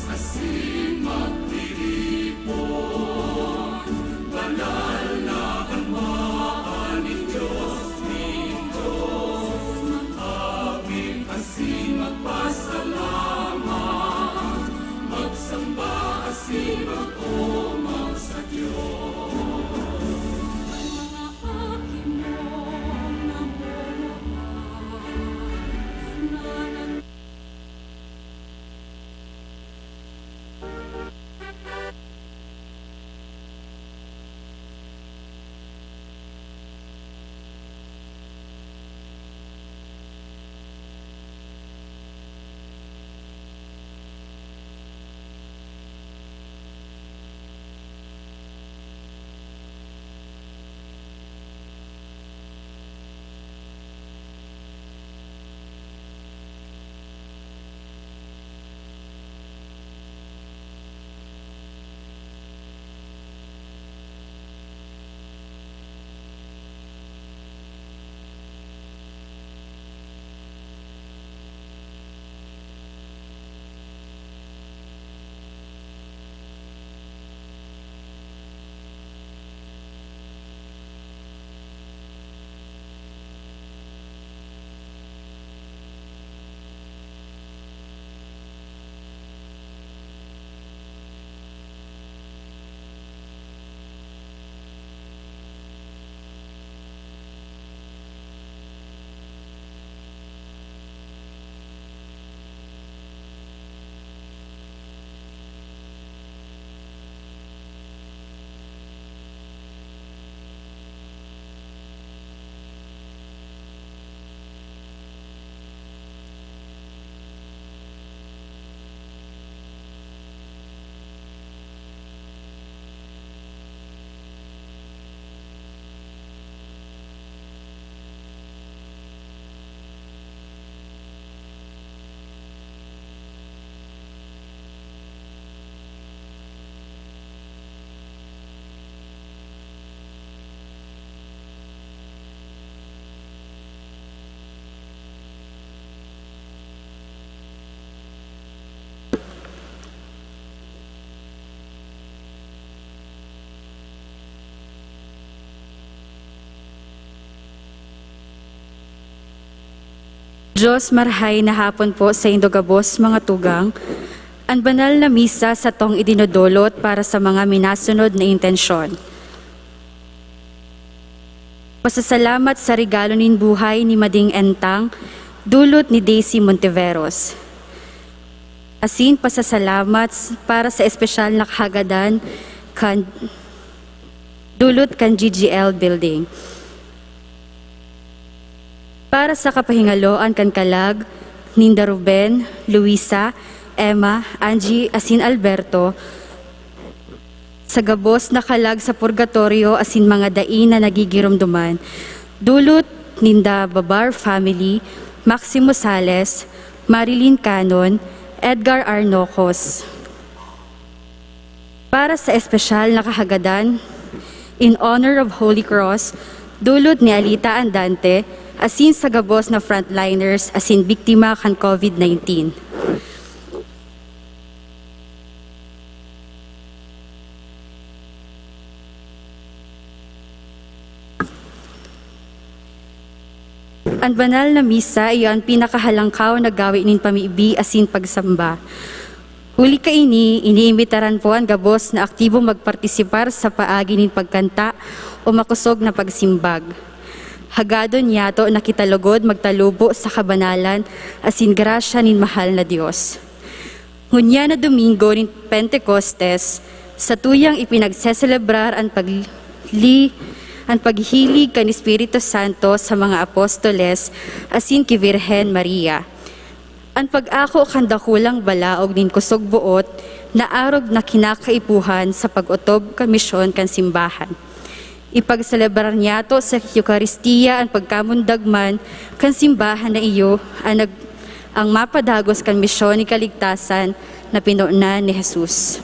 asin magtiripon, banal na kalmaan ni Diyos, aming asin magpasalamat, magsamba asin mag-umang sa Diyos. Diyos marhay na hapon po sa Indogabos, mga tugang, ang banal na misa sa tong idinodolot para sa mga minasunod na intensyon. Pasasalamat sa regalo nin buhay ni Mading Entang, dulot ni Daisy Monteveros. Asin pasasalamat para sa espesyal na kahagadan kan dulot kan GGL Building. Para sa kapahingaloan kan kalag, Ninda Ruben, Luisa, Emma, Angie, asin Alberto, sa gabos na kalag sa purgatorio asin mga dain na nagigirumduman, dulot Ninda Babar family, Maximo Sales, Marilyn Canon, Edgar Arnocos. Para sa espesyal na kahagadan, in honor of Holy Cross, dulot ni Alita Andante, asin sa gabos na frontliners asin biktima kan COVID-19. Ang banal na misa iyon pinakahalangkaw na gawin nin pamiibi asin pagsamba. Huli kaini, iniimbitaran po ang gabos na aktibo magpartisipar sa paagi nin pagkanta o makusog na pagsimbag. Hagadon yato na kitalugod magtalubo sa kabanalan asin grasya nin mahal na Diyos. Ngunya na Domingo nin Pentecostes, sa tuyang ipinagseselebrar ang paghihilig kan Espiritu Santo sa mga apostoles asin ki Virhen Maria. Ang pag-ako kan dakulang balaog nin kusog buot na arog na kinakaipuhan sa pag-utob kan misyon kan simbahan. Ipagselebrar niya to sa Eucharistia ang pagkamundagman kan simbahan na iyo ang mapadagos kan misyon ni kaligtasan na pinuunan ni Jesus.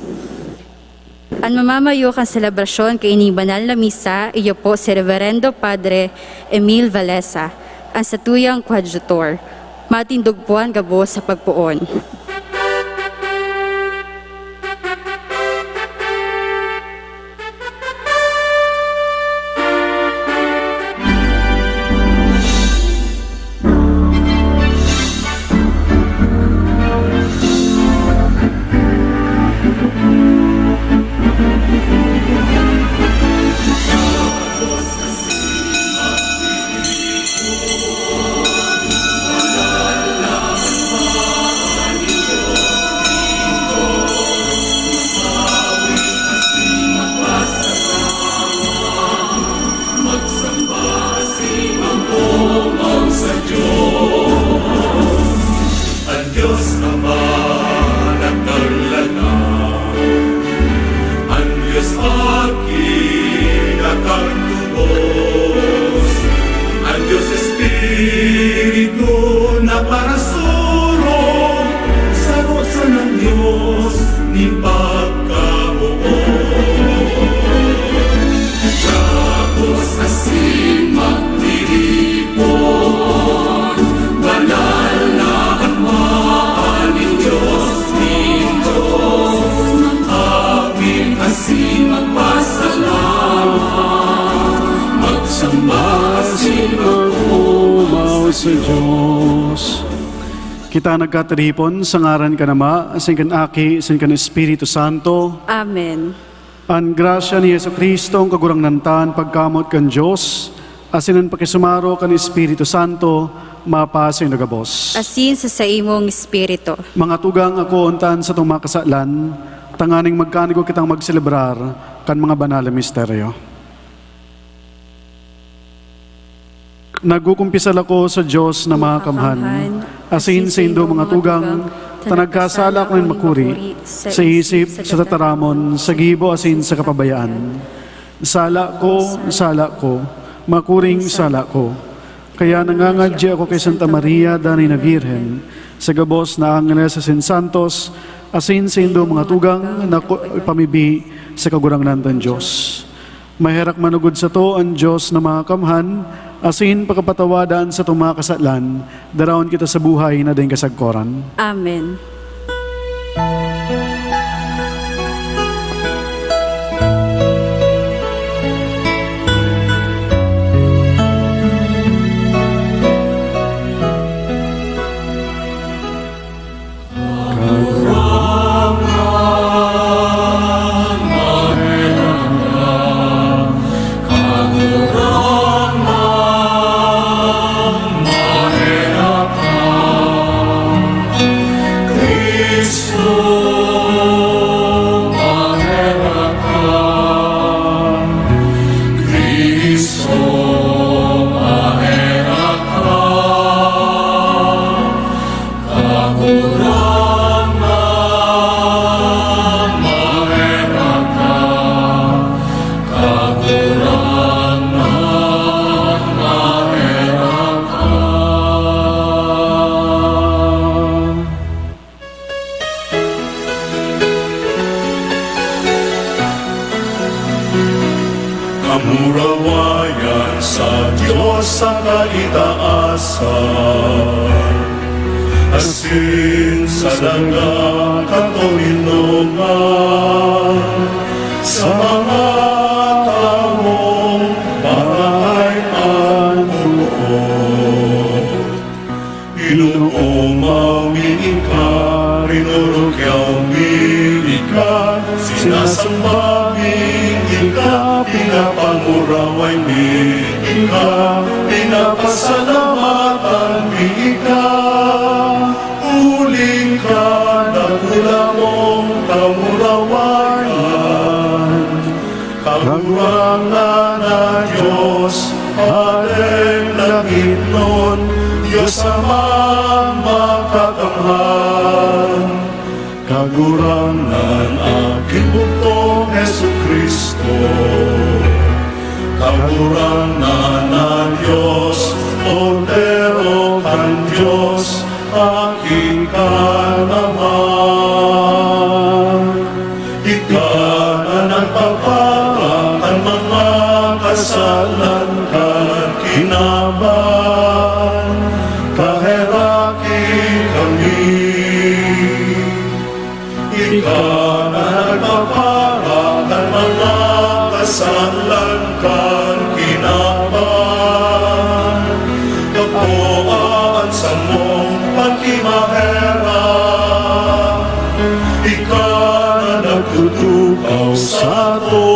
Ang mamamayo kan selebrasyon kay ini banal na misa iyo po si Reverendo Padre Emil Valesa, ang satuyang coadjutor. Matindog po ang gabo sa pagpuon. man at naglala. Ang Diyos akin at ang tubos, ang Diyos Espiritu na para surong sa rosa ng Diyos ni pagkabuo. Tapos asin magtiripon, banal na akmaan ni Diyos, aming asin magpasalamat, magsamba asin Umaw sa Diyos. Kita nagkatiripon sa ngaran ka nama, asin kan Aki, asin kan Espiritu Santo. Amen. Ang grasya ni Yesu Kristo, ang kagurang nantan, pagkamot kan Diyos, asin ang pakisumaro kan Espiritu Santo, mapasay nagabos. Asin sa imong espiritu. Mga tugang ako untan sa itong makasalan, tanganing magkanigo kitang magselebrar kan mga banal na misteryo. Nagkukumpisal ako sa Diyos na mga kamhan, asin sa indo mga tugang, tanagkasala ko ng makuri, sa isip, sa tataramon, sa gibo asin sa kapabayaan. Sala ko, makuring sala ko. Kaya nangangadya ako kay Santa Maria, Danay na Virhen, sa gabos na Angeles asin Santos, asin sa indo mga tugang, na pamibi sa kagurangnan ng Diyos. Maherak manugod sa to ang Diyos na mga kamhan, asin pagkapatawadan sa tumakasatlan, daraon kita sa buhay na din kasagkoran. Amen. Kamurawayan sa Diyos sa kaitaasan, asin sa dagat katolinungan, sa mga taong bahay at buod. Ginoo mawini ka, rinurugyaw mini ka, sinasambangin ika, pinapanguraway mini ka, pinapasalamatan mini ka. Uling ka, nagula mong kamurawayan, kagurangan na Diyos, Padeng langit nun, Diyos Amang makakamhan. Kagurangan aking butong Hesu Kristo, kagurangan na Diyos, Ordero kan Diyos, aking ka naman. Ika na nagpapara ang mga kasalan kan kinaban, kaheraki kami. Ika na nagpapara ang mga kasalan kan kinaban, kapuan sa mong pagkimahera. Ika na nagtutukaw sa to,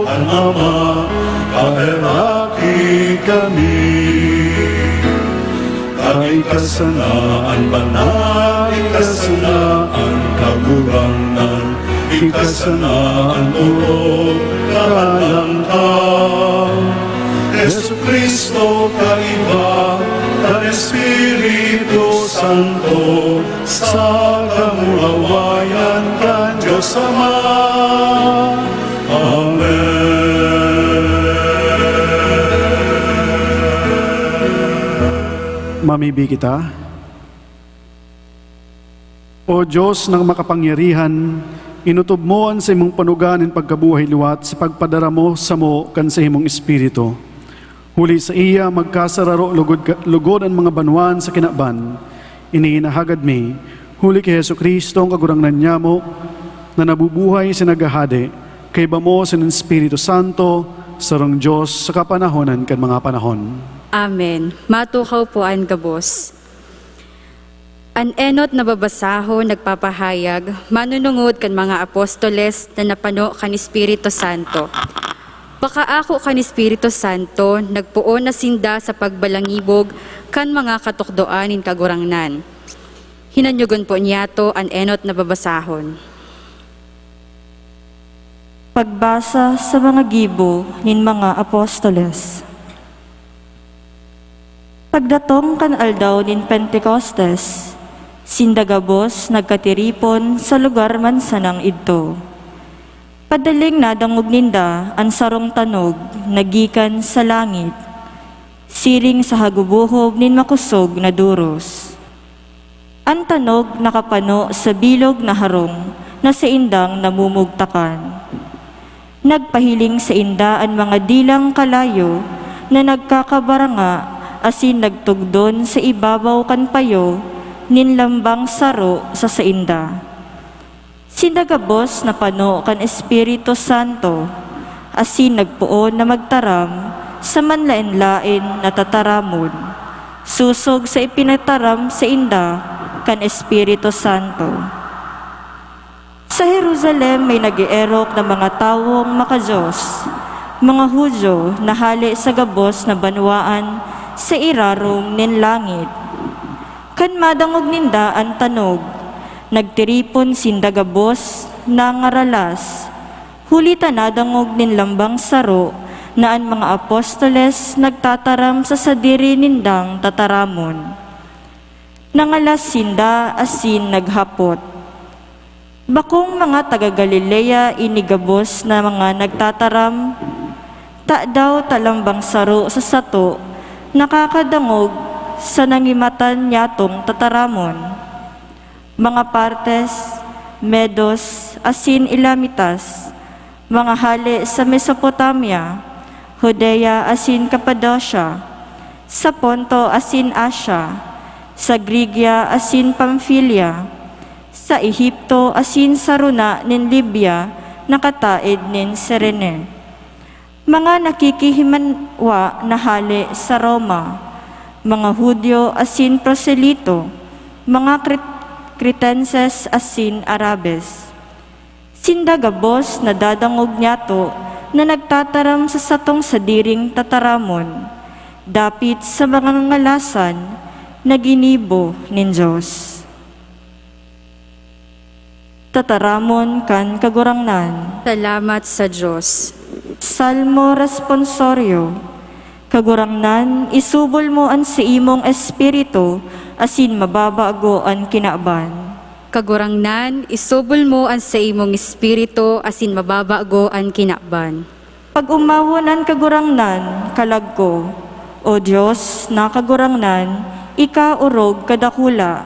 ang Ama, kaheraki kami. Ikasanaan banal, ikasanaan kagurangan, ikasanaan turong kalangkang. Yesu Kristo kaiba, ang Espiritu Santo sa kamuhawayan kan Diyos Ama. Mamibig kita. O Diyos ng makapangyarihan, inutob mo ang sa imong panuganin pagkabuhay liwat sa pagpadara mo sa mo kan sa imong espiritu. Huli sa iya magkasararo lugod ang mga banwan sa kinaban. Iniinahagad mi, huli kay Hesu Kristo ang kagurangnan niya mo, na nabubuhay sa nagahade, kay ba mo sa Espiritu Santo, sarong Diyos sa kapanahonan kan mga panahon. Amen. Matukaw po ang gabos. An enot na babasaho nagpapahayag, manunungod kan mga apostoles na napano kan Espiritu Santo. Baka ako kan Espiritu Santo, nagpuon na sinda sa pagbalangibog kan mga katukdoan in kagurangnan. Hinanyugon po niyato an enot na babasahon. Pagbasa sa mga gibo nin mga apostoles. Pagdatong kan aldaw nin Pentecostes, sindagabos nagkatiripon sa lugar man sanang idto. Padaling nadangog ninda ang sarong tanog nagikan sa langit, siring sa hagubuhob nin makusog na duros. Ang tanog nakapano sa bilog na harong na sa indang namumugtakan. Nagpahiling sa inda ang mga dilang kalayo na nagkakabaranga asin nagtugdon sa ibabaw kan payo nin lambang saro sa sainda. Sindagabos na pano kan Espiritu Santo asin nagpuon na magtaram sa manlain-lain na tataramon, susog sa ipinataram sa inda kan Espiritu Santo. Sa Jerusalem may nag-ierok na mga tawong makadiyos, mga Hudyo na hali sa gabos na banwaan sa irarong nin langit. Kan madangog ninda ang tanog, nagtiripon sindagabos na ngaralas, hulita nadangog nin lambang saro na ang mga apostoles nagtataram sa sadiri nindang tataramon. Nangalas sinda asin naghapot. Bakong mga taga-Galilea inigabos na mga nagtataram, daw talambang saro sa sato, nakakadangog sa nangimatan niyatong tataramon. Mga Partes, Medos, asin Ilamitas, mga hali sa Mesopotamia, Judea asin Cappadocia, sa Ponto asin Asia, sa Grigia asin Pamphylia, sa Ehipto asin sa runa nin Libya, nakataid nin Serene. Mga nakikihimanwa na hali sa Roma, mga Hudyo asin proselito, mga Cretenses asin Arabes. Sindagabos na dadangog niyato na nagtataram sa satong sadiring tataramon, dapit sa mga ngalasan na ginibo nin Diyos. Tataramon kan kagurangnan. Salamat sa Diyos. Salmo responsorio. Kagurangnan, isubol mo an sa imong espiritu, asin mababago ang kinaban. Kagurangnan, isubol mo ang sa imong espiritu, asin mababago ang kinaban. Pag umawon ang kagurangnan, kalagko, o Diyos na kagurangnan, ikaurog kadakula.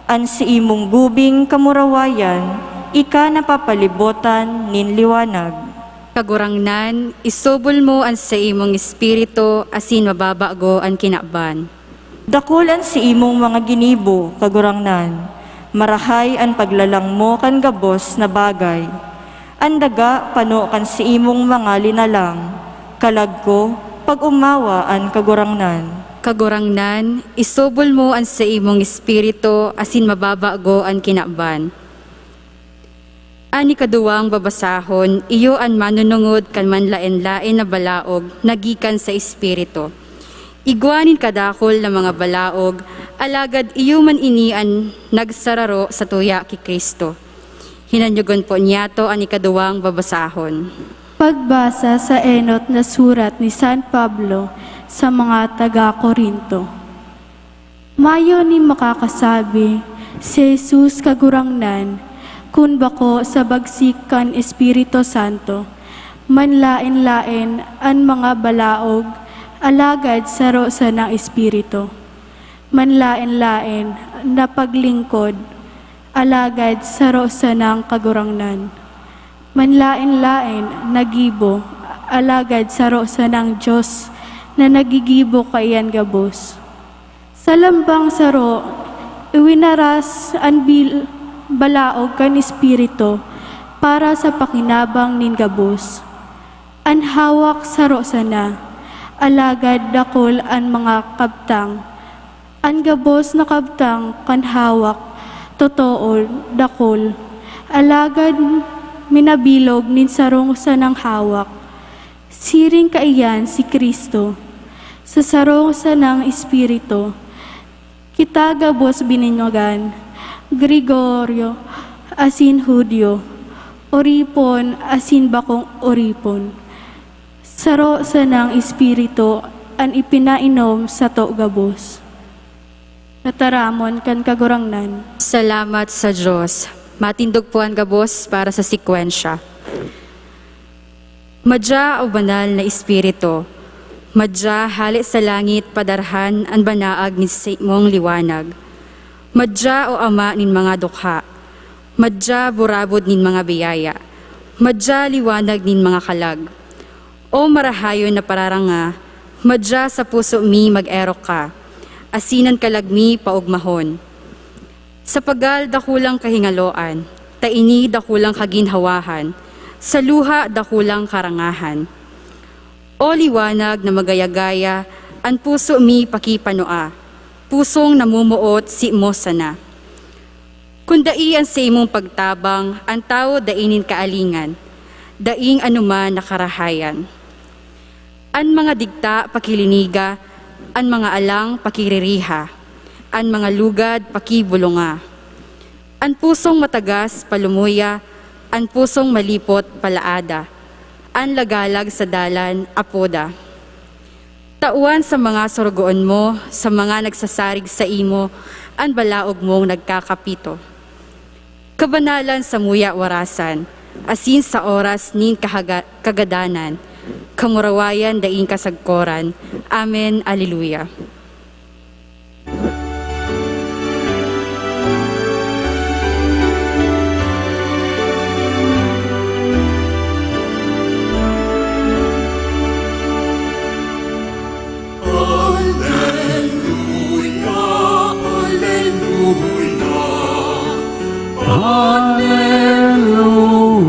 An sa imong gubing kamurawayan, ika napapalibotan nin liwanag. Kagurangnan, isubol mo ang sa imong espiritu, asin mababago ang kinaban. Dakulan si imong mga ginibo, kagurangnan, marahay ang paglalang mo kan gabos na bagay. Andaga pano kan si imong mga linalang, kalagko, pag umawa ang kagurangnan. Kagurangnan, isubol mo ang sa imong espiritu, asin mababago ang kinaban. Ani kaduwang babasahon, iyo ang manunungod kan manlain-lain na balaog, nagikan sa espiritu. Iguanin kadakol na mga balaog, alagad iyo man inian nagsararo sa tuya ki Kristo. Hinanyugon po niyato ani kaduwang babasahon. Pagbasa sa enot na surat ni San Pablo sa mga taga-Korinto. Mayo ni makakasabi si Jesus kagurangnan, kun bako sa bagsik kan Espiritu Santo, manlain-lain an mga balaog, alagad saro sa ng Espiritu. Manlain-lain na paglingkod, alagad saro sa ng kagurangnan. Manlain-lain nagibo, alagad saro sa ng Diyos na nagigibo kayan gabos. Sa lambang saro, iwinaras ang balaog kan Espiritu para sa pakinabang nin gabos. An hawak saro sana, alagad dakol an mga kabtang. An gabos na kabtang kan hawak, totoo dakol, alagad minabilog nin sarong sanang hawak. Siring kaiyan si Kristo, sa sarong sanang Espiritu, kita gabos bininyogan, Gregorio, asin Hudyo, oripon, asin bakong oripon. Saro sanang Espiritu, an ipinainom sa to gabos. Nataramon kan kagurangnan. Salamat sa Diyos. Matindog po ang gabos para sa sikwensya. Madya o banal na Espiritu, madya hali sa langit padarhan ang banaag ni mong liwanag. Madya o ama nin mga dukha, madya burabod nin mga biyaya, madya liwanag nin mga kalag. O marahayon na pararanga, madya sa puso mi mag-erok ka, asinan kalagmi paugmahon. Sa pagal dakulang kahingaloan, taini dakulang kaginhawahan, sa luha dakulang karangahan. O liwanag na magayagaya, an puso mi pakipanoa, pusong namumuot si mo sana. Kundaian sa imong pagtabang, ang tao dainin kaalingan, daing anuman nakarahayan. An mga digta pakiliniga, an mga alang pakiririha, an mga lugad pakibulunga. An pusong matagas palumuya, an pusong malipot palaada, an lagalag sa dalan apoda. Tauan sa mga sorogoon mo, sa mga nagsasarig sa imo, an balaog mong nagkakapito. Kabanalan sa muya warasan, asin sa oras nin kagadanan, kamurawayan daing kasagkoran. Amen. Alleluia.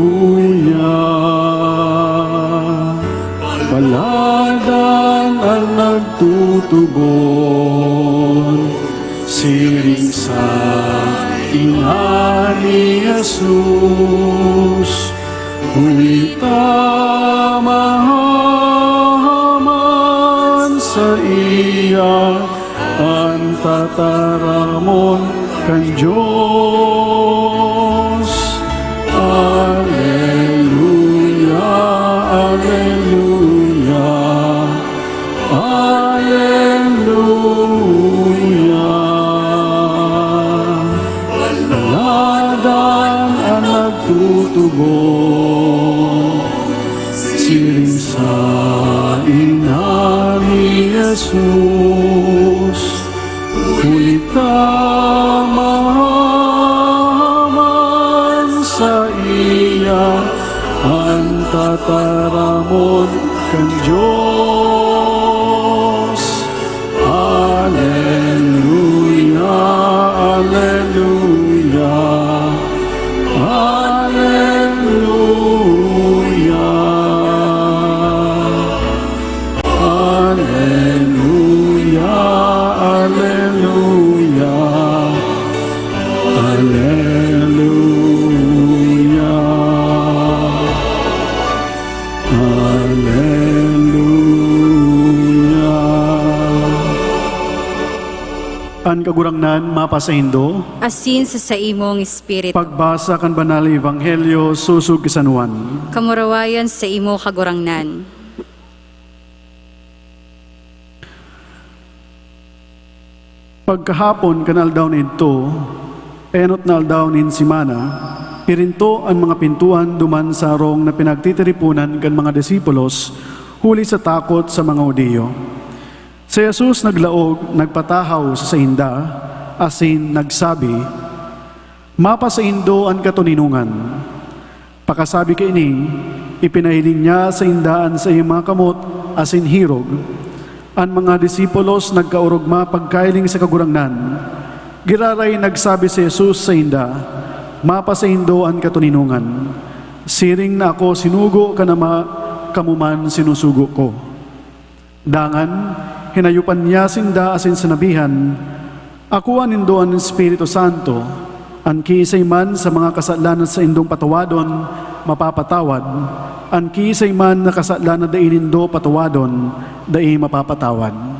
Hallelujah. Palagan ang nagtutugon, siring sa ina ni Jesus. Hulita mahaman sa iya, ang tataramon kan Diyos. Alleluia, alleluia, alleluia. Paladan ang nagtutugon, siring sa ina ni Jesus. Kulita mahaman sa iya, ang tataramon kan Diyos. Alleluia, alleluia, alleluia, alleluia, alleluia, alleluia, alleluia. An kagurangnan mapasaindo, Asin sa imong espiritu, pagbasa kan banal nga ebanghelyo susug San Juan. kamurawayan sa imo kagurangnan. Pagkahapon kanal daw nito, Enot na aldaw nin simana, pirinto ang mga pintuan duman sa rong na pinagtitiripunan kan mga disipulos, huli sa takot sa mga Hudiyo. Si Jesus naglaog, nagpatahaw sa sainda, asin nagsabi, "Mapa sa indo ang katuninungan." Pakasabi kay ini, ipinahiling niya sa indaan sa iyong mga kamot, asin hirog. Ang mga disipulos nagkaurugma pagkailing sa kagurangnan. Giraray nagsabi si Jesus sa inda, "Mapa sa indo ang katuninungan. Siring na ako sinugo ka na kamuman sinusugo ko." Dangan, hinayupan niya sinda asin sinabihan, "Ako anindo ang Espiritu Santo, ang kiisay man sa mga kasalanan sa indong patawadon, mapapatawad. Ang kiisay man na kasalanan da inindo patawadon, dai mapapatawad."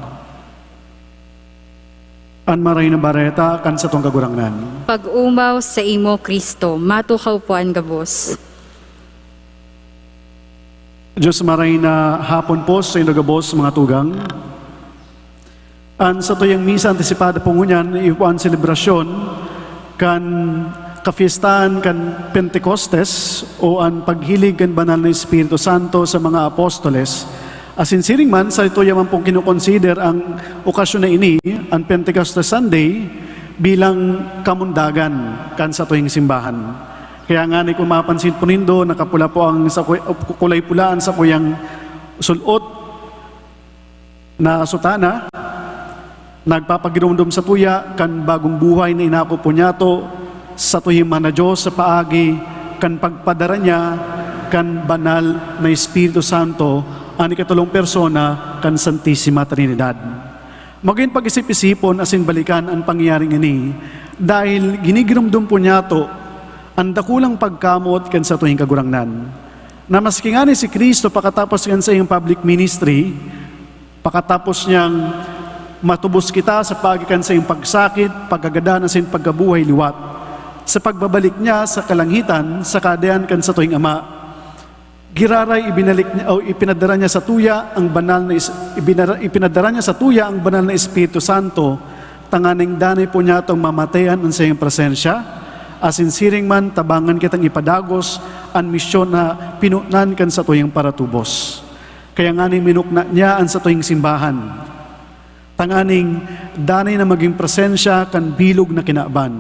An maray na bareta kan sa tong kagurangnan. Pag-umaw sa imo, Kristo, matukaw po ang gabos. Diyos maray na hapon po sa inagabos mga tugang. An sa tuyang misa antisipada po ngunyan, ipuan selebrasyon kan kafiestaan kan Pentecostes o an paghilig kan banal na Espiritu Santo sa mga apostoles. Asin siring man, sa ito yaman pong kinukonsider ang okasyon na ini, ang Pentecostes Sunday, bilang kamundagan kan sa tuyang simbahan. Kaya nga ni kung mapansin po nindo, nakapula po ang kulay pulaan sa kuyang sulot na sutana, nagpapagirumdum sa tuya kan bagong buhay na inako po niya to sa tuyang mana Diyos sa paagi kan pagpadara niya kan banal na Espiritu Santo ang ikatulong persona kan Santissima Trinidad. Maging pag-isip-isipon asin balikan ang pangyayaring ini dahil ginigirumdum po niya to ang dakulang pagkamot kan sa tuwing kagurangnan. Na maski nga ni si Kristo pakatapos kan sa iyong public ministry, pakatapos niyang matubos kita sa pagikan sa iyong pagsakit, pagkagadanan sa iyong pagkabuhay liwat, sa pagbabalik niya sa kalangitan, sa kadayan kan sa tuwing Ama, giraray ibinalik niya o ipinadara niya sa tuya ang banal na ipinadara niya sa tuya ang banal na Espiritu Santo, tanganing danay po niya tong mamatayan ang sa iyong presensya, asin siring man tabangan kitang ipadagos ang misyon na pinunan kan sa tuyang paratubos. Kaya nga ni minukna niya ang sa tuyang simbahan, tanganing danay na maging presensya kan bilog na kinaban,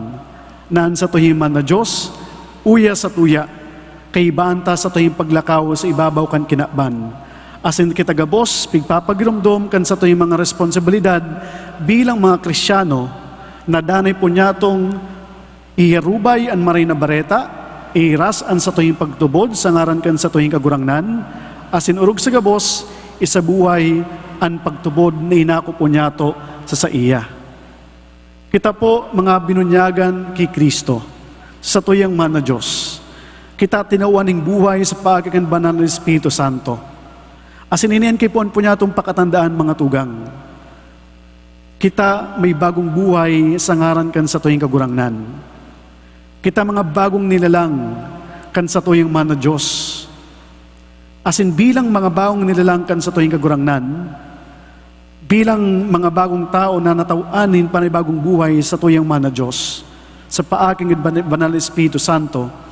naan sa tuyang man na Diyos, uya sa tuya, kay banta sa tuyong paglakaw sa ibabaw kan kinaban. Asin kitagabos, pigpapagirumdom kan sa tuyong mga responsibilidad bilang mga Kristyano, na danay po niya tong iherubay ang maray na bareta, iras an sa tuyong pagtubod sa ngaran kan sa tuyong kagurangnan, asin urog sa gabos, isabuhay ang pagtubod na inako po niya to sa iya. Kita po mga binunyagan kay Kristo sa tuyang man na Diyos. Kita tinawaning buhay sa pagkakan banal ng Espiritu Santo. Asin inian kay po niya itong pakatandaan mga tugang. Kita may bagong buhay sa ngaran kan sa tuyang kagurangnan. Kita mga bagong nilalang kan sa tuyang man na Diyos. Asin bilang mga bagong nilalang kan sa tuyang kagurangnan, bilang mga bagong tao na natawanin panibagong buhay sa tuyang man na Diyos, sa paaking banal na Espiritu Santo,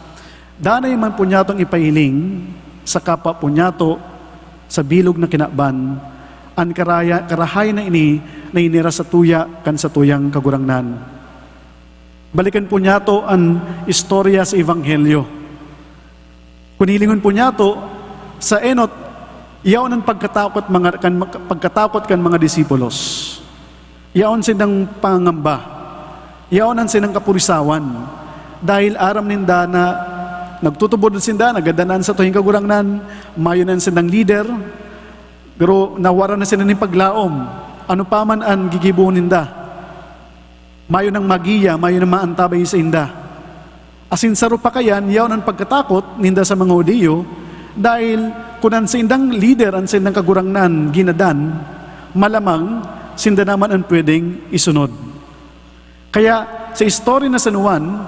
danay man po niya itong ipahiling sa kapwa po niya to sa bilog na kinaban, ang karahay na ini na inira sa tuya kan sa tuyang kagurangnan. Balikan po niya to ang istorya sa Ebanghelyo. Kunilingon po niya to sa enot, yaon ang pagkatakot kan mga disipulos. Yaon sinang pangamba. Yaon ang sinang kapurisawan. Dahil aram ninda na nagtutubod sinda, nagadanan sa tuhing kagurangnan, mayon ang sinang leader, pero nawara na sila ng paglaom. Ano pa man ang gigibo ninda? Mayon ang magiya, mayon ang maantabay sa inda. Asin saro pa kayan, yaon ang pagkatakot ninda sa mga Hudiyo, dahil kunan sa indang leader, ang sindang kagurangnan, ginadan, malamang sinda naman ang pwedeng isunod. Kaya sa istorya na San Juan,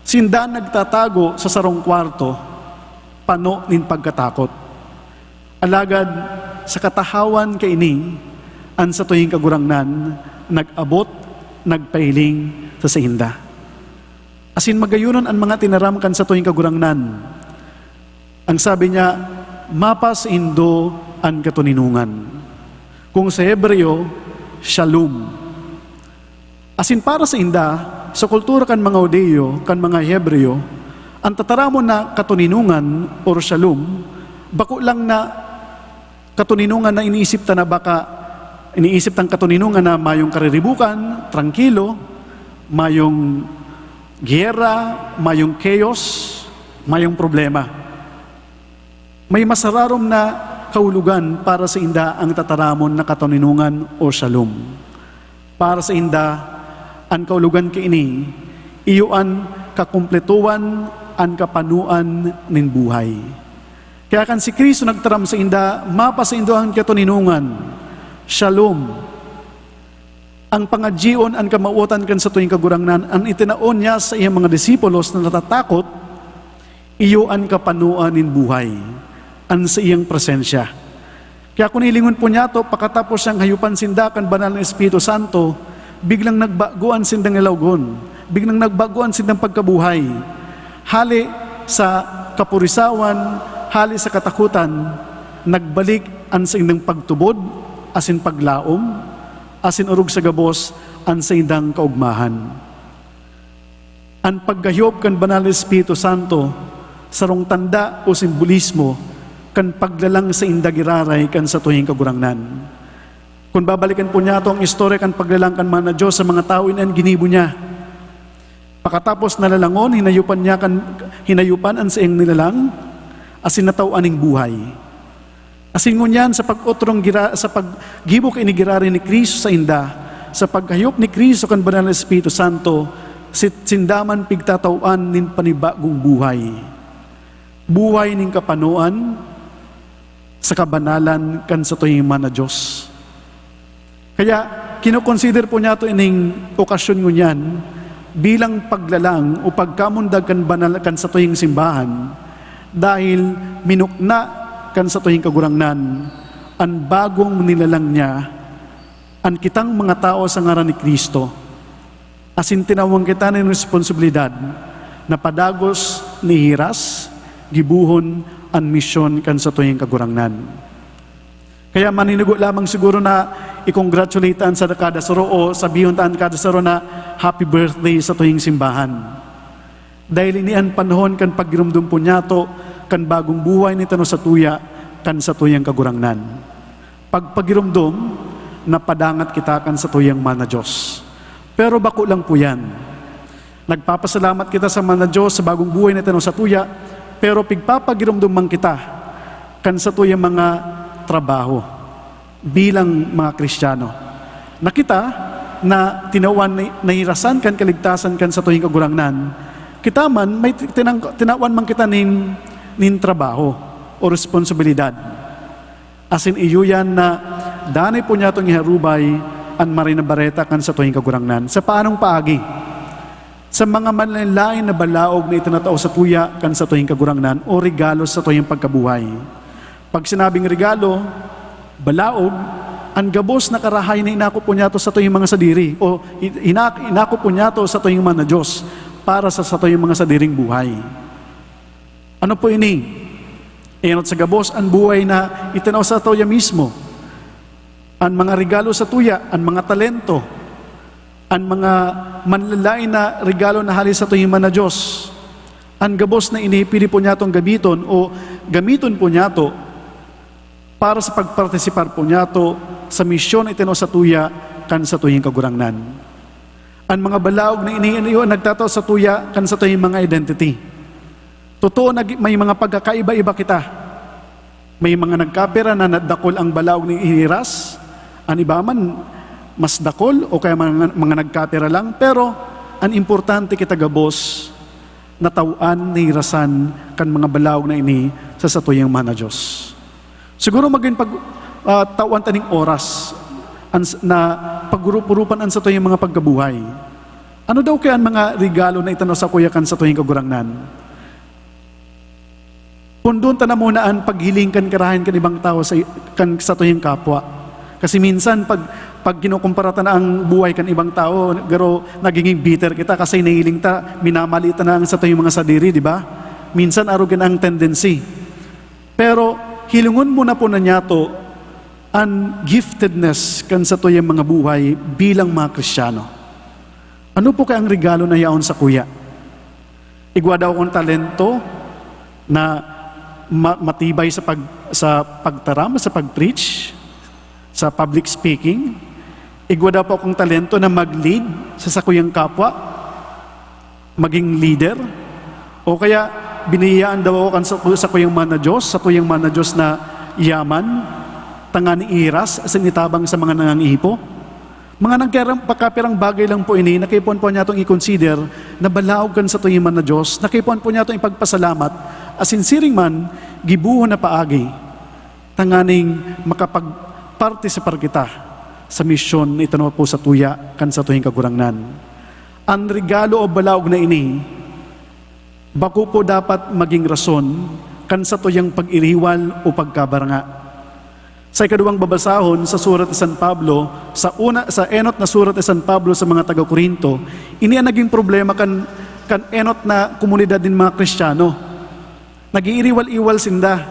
sinda nagtatago sa sarong kwarto, pano nin pagkatakot. Alagad sa katahawan kaini, an sa tuying kagurangnan, nag-abot, nagpailing sa sainda. Asin magayunon ang mga tinaramkan sa tuwing kagurangnan. Ang sabi niya, mapas indo ang katuninungan. Kung sa Hebreo, shalom. Asin para sa inda, sa kultura kan mga Udeo, kan mga Hebreo, ang tataramon na katuninungan or shalom, bako lang na katuninungan na iniisip ta na baka iniisip tang katuninungan na mayong kariribukan, tranquilo, mayong giyera, mayong chaos, mayong problema. May masararom na kaulugan para sa inda ang tataramon na katuninungan o shalom. Para sa inda, ang kaulugan kiini, iyuan kakumpletuan ang kapanuan nin buhay. Kaya kan si Kristo nagtaram sa inda, mapa sa indo ang katuninungan, shalom. Ang pangadjion ang kamauotan kan sa tuwing kagurangnan, ang itinaon niya sa iyang mga disipulos na natatakot, iyo ang kapanuan nin buhay, ang sa iyang presensya. Kaya kung ilingon po niya to, pakatapos siyang hayupan sinda kan banal ng Espiritu Santo, biglang nagbaguan sindang ilawgon, biglang nagbaguan sindang pagkabuhay. Hali sa kapurisawan, hali sa katakutan, nagbalik ang sa indang pagtubod, asin paglaom, asin urog sa gabos, ang sa indang kaugmahan. Ang paggayob kan banal na Espiritu Santo, sarong tanda o simbolismo, kan paglalang sa indagiraray kan sa tuwing kagurangnan. Kung babalikan po niya ito ang istorya kan paglalang kan mga Diyos sa mga tao inan ginibo niya. Pakatapos nalalangon, hinayupan ang sa iyang nilalang, asin nataw aning buhay. Asin ngunyan sa pag-utrong sa paggibok inigirari ni Kristo sa inda, sa paghayop ni Kristo kan banal na Espiritu Santo, sindaman pigtatawaan nin panibagong buhay. Buhay ning kapanuan sa kabanalan kan sa tuwing mana Diyos. Kaya kinoconsider po niya ito ining okasyon ngunyan bilang paglalang o pagkamundag kan banal kan sa tuwing simbahan, dahil minukna kan sa tuwing kagurangnan, ang bagong nilalang niya, ang kitang mga tao sa ngaran ni Kristo, asin tinawang kita ng responsibilidad na padagos ni hiras, gibuhon, ang misyon kan sa tuwing kagurangnan. Kaya maninigo lamang siguro na i-congratulate sa kada saro o sabihin taan kada saro na happy birthday sa tuwing simbahan. Dahil inian panahon kan pagirumdum po niya to, kan bagong buhay ni Tano sa tuya, kan sa tuyang kagurangnan. Pagpagirumdum, napadangat kita kan sa tuyang mana Diyos. Pero bako lang po yan. Nagpapasalamat kita sa mana Diyos sa bagong buhay ni Tano sa tuya, pero pigpapagirumdum man kita kan sa tuyang mga trabaho bilang mga Kristiyano. Nakita na tinawan, nahirasan kan kaligtasan kan sa tuyang kagurangnan, kita man, may tinawan man kita nin trabaho o responsibilidad. Asin iyo yan na danay po niya itong iharubay ang Marina Barreta kan sa tuwing kagurangnan. Sa paanong paagi? Sa mga manlain na balaog na itinatao sa tuya kan sa tuwing kagurangnan o regalo sa tuwing pagkabuhay. Pag sinabing regalo, balaog, ang gabos na karahay na inako po niya ito sa tuwing mga sadiri o inako po niya ito sa tuwing mga Diyos para sa tuwing mga sadiring buhay. Ano po ini? Inot sa gabos, ang buhay na itinaw sa tuya mismo. Ang mga regalo sa tuya, ang mga talento, ang mga manlalay na regalo na halis sa tuya na Diyos. Ang gabos na inipili po niya itong gamiton o gamiton po niya ito para sa pagpartisipar po niya ito sa misyon na itinaw sa tuya kan sa tuyang kagurangnan. Ang mga balaog na iniiniyo nagtataw sa tuya kan sa tuyang mga identity. Totoo, may mga pagkakaiba-iba kita. May mga nagkapera na nadakol ang balaog ni Iniras. Ang iba man, mas dakol o kaya mga nagkapera lang. Pero, ang importante kita gabos, natawan, nahirasan kan mga balaog na ini sa satuyang mana Diyos. Siguro maging tawan taning oras na paggurupurupan ang satuyang mga pagkabuhay. Ano daw kaya ang mga regalo na itanaw sa kuya kan sa tuyang kagurangnan? Kung doon ta na muna ang paghiling kan karahan kan ibang tao sa tuyang kapwa. Kasi minsan pag pag kinukumparata na ang buhay kan ibang tao, garo nagiging bitter kita kasi nahiling ta, minamalitan na ang sa tuyong mga sadiri, di ba? Minsan arrogant ang tendency. Pero hilungon mo na po na niya to ang giftedness kan sa tuyong mga buhay bilang mga Kristiyano. Ano po kaya ang regalo na yaon sa kuya? Igwa daw kong talento na matibay sa pagtaram, sa pag-preach, sa public speaking. Igwa daw po akong talento na mag-lead sa sakuyang kapwa, maging leader. O kaya biniyaan daw ako sa kuyang man na Diyos, sa kuyang man na Diyos na yaman, tangani iras, sinitabang sa mga nangangipo. Mga nagkapirang bagay lang po ini, nakipuan po niya itong i-consider na balaog kan sa tuyong man na Diyos, nakipuan po niya itong ipagpasalamat, asinsiring man, gibuho na paagi, tanganing makapagparte sa parkita sa misyon na itanong po sa tuya kan sa tuyong kagurangnan. Ang regalo o balaog na ini, bako po dapat maging rason kan sa tuyang pag-iriwal o pagkabaranga. Sa ikaduwang babasahon sa surat ni San Pablo, sa enot na surat ni San Pablo sa mga taga-Korinto, ini ang naging problema kan enot na komunidad din mga Kristiyano. Nag-iiriwal-iwal sinda.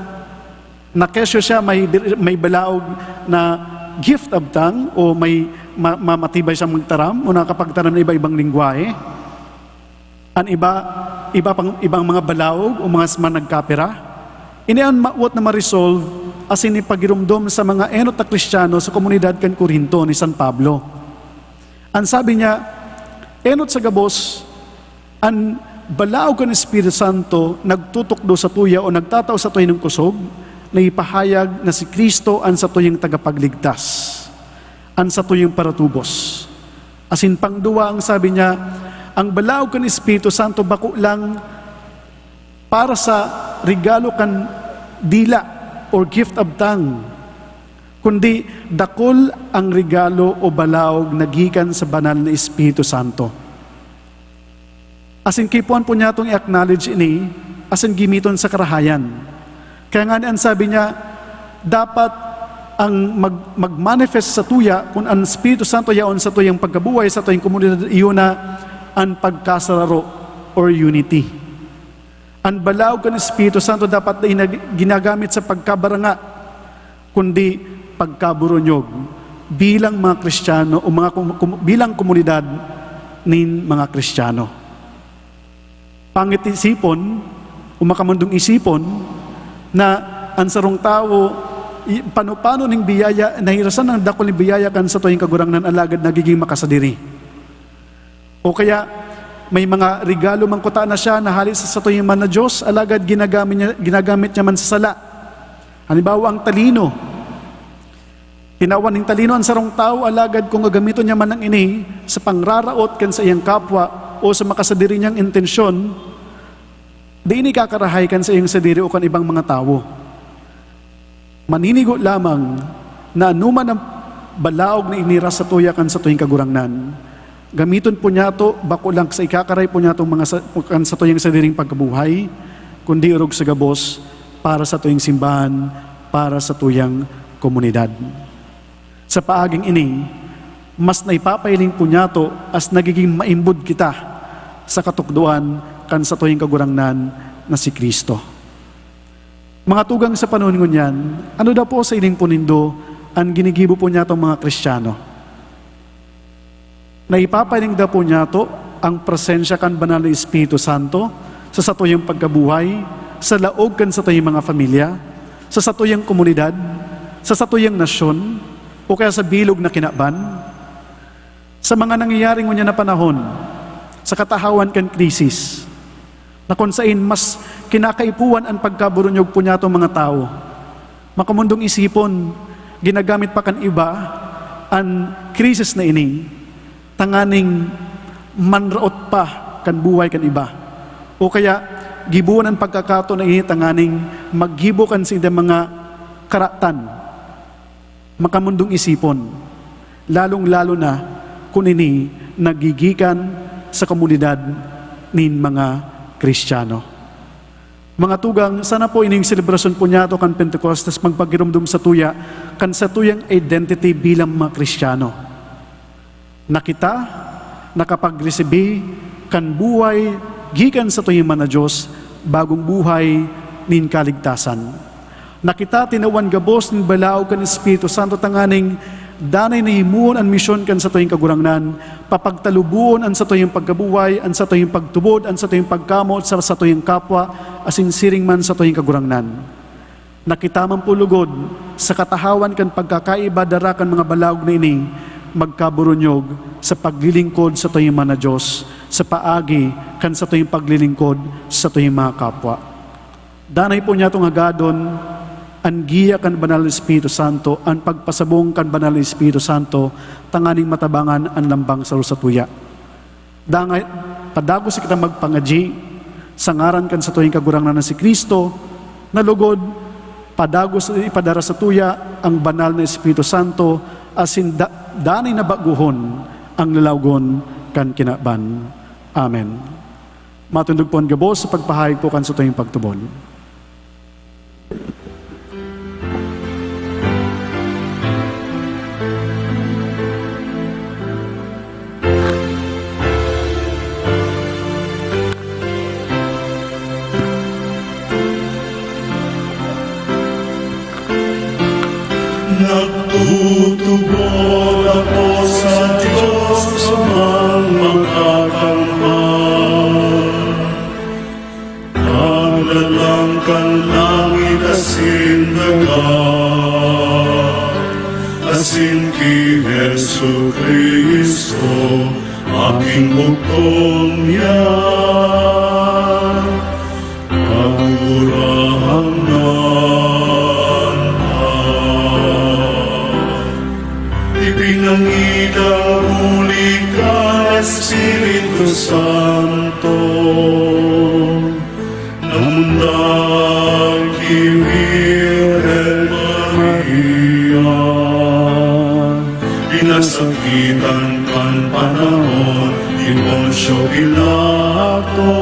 Nakesyo siya may balaog na gift of tongue o may matibay siyang magtaram o nakapagtaram ng iba-ibang lingwahe. Ang ibang mga balaog o mga nagkapira. Ini ang mauot na ma-resolve asin ipagirumdom sa mga enot na Kristiyano sa komunidad kan Korinto ni San Pablo. Ang sabi niya, enot sa gabos, ang balaog kan Espiritu Santo nagtutukdo sa tuya o nagtataw sa tuya ng kusog, na ipahayag na si Kristo ang sa tuyang tagapagligtas, ang sa tuyang paratubos. Asin pangduwa ang sabi niya, ang balaog kan Espiritu Santo bako lang para sa regalo kan dila or gift of tongue, kundi dakol ang regalo o balaog nagikan sa banal na Espiritu Santo. Asin kipuan po niya itong i-acknowledge ini, asin gimiton sa karahayan. Kaya nga ang sabi niya, dapat ang mag-manifest sa tuya, kung ang Espiritu Santo yaon sa tuyang pagkabuhay, sa tuyang komunidad, iyon na ang pagkasararo or unity. Ang balaog kan Espiritu Santo dapat na ginagamit sa pagkabaranga, kundi pagkaburunyog bilang mga Kristiyano o bilang komunidad nin mga Kristiyano. Pangit isipon o makamundong isipon na ang sarong tao paano ning biyaya, nahirasan ng dakol ni biyaya kan sa tuyong kagurangnan alagad nagiging makasadiri. O kaya may mga regalo man kuta na siya na halis sa tuyong man na Diyos, alagad ginagamit niya man sa sala. Halimbawa ang talino. Tinawan ng talino ang sarong tao, alagad kung gagamiton niya man ng ini sa pangraraot kan sa iyang kapwa o sa makasadiri niyang intensyon, di ini kakarahay kan sa iyang sadiri o kan ibang mga tao. Maninigo lamang na anuman ang balaog na inira sa tuya kan sa tuyong kagurangnan, gamiton po niya to, bako lang sa ikakaray po niya itong mga sa tuyang sadiring pagkabuhay, kundi urog sa gabos para sa tuyang simbahan, para sa tuyang komunidad. Sa paaging ini, mas naipapailing po niya to as nagiging maimbod kita sa katukduan kan sa tuyang kagurangnan na si Kristo. Mga tugang sa panahon ngunyan, ano daw po sa iling po nindo ang ginigibo po niya itong mga Kristiyano? Naipapailing daw po niya to ang presensya kan banal na Espiritu Santo sa satuyang pagkabuhay, sa laog kan sa tuyang mga pamilya, sa satuyang komunidad, sa satuyang nasyon, o kaya sa bilog na kinaban. Sa mga nangyayaring ngunyan na panahon, sa katahawan kan krisis, na kung saan mas kinakaipuan ang pagkaburunyog po niya itong mga tao. Makamundong isipon, ginagamit pa kan iba ang krisis na ini, tanganing manraot pa kan buhay kan iba. O kaya, gibuan ang pagkakato na ini, tanganing maggibo kan sila mga karatan. Makamundong isipon, lalong-lalo na kung ini nagigikan sa komunidad nin mga Kristiyano. Mga tugang, sana po ining selebrasyon po niya kan Pentecostes magpagirumdum sa tuya, kan sa tuyang identity bilang mga Kristiyano. Na kita, nakapag-resibi, kan buhay, gikan sa tuyang mana Diyos, bagong buhay, nin kaligtasan. Na kita tinawan gabos nin balao kan Espiritu Santo tanganing danay na himuon ang misyon kan sa tuyong kagurangnan, papagtalubuon ang sa tuyong pagkabuhay, ang sa tuyong pagtubod, ang sa tuyong pagkamot, sa tuyong kapwa, asin siring man sa tuyong kagurangnan. Nakita man pulugod sa katahawan kan pagkakaiba dara kan mga balaog na ini, magkaburunyog sa paglilingkod sa tuyong mana Diyos, sa paagi kan sa tuyong paglilingkod sa tuyong mga kapwa. Danay po niya itong agadon, ang giya kan Banal na Espiritu Santo, ang pagpasabong kan Banal na Espiritu Santo, tanganing matabangan ang lambang sa rusatuya. Dangay, padagos kita magpangaji, sangaran kan sa tuyong kagurangnan na si Kristo, nalugod, padagos ipadara sa tuya ang Banal na Espiritu Santo, asin danay na baguhon ang lalawgon kan kinaban. Amen. Matundog po ang gabos sa pagpahayag po kan sa tuyong pagtubon. Nagtutubod ako sa Diyos ang magkakamahal. Paglalang kang langit asin daga, asin ki Jesu Cristo, aking bugtong yan, kagurahan na. Ipinangitang uli ka, Espiritu Santo, namundag Virgen Maria. Pinasakitan kan panahon, ni Poncio Pilato,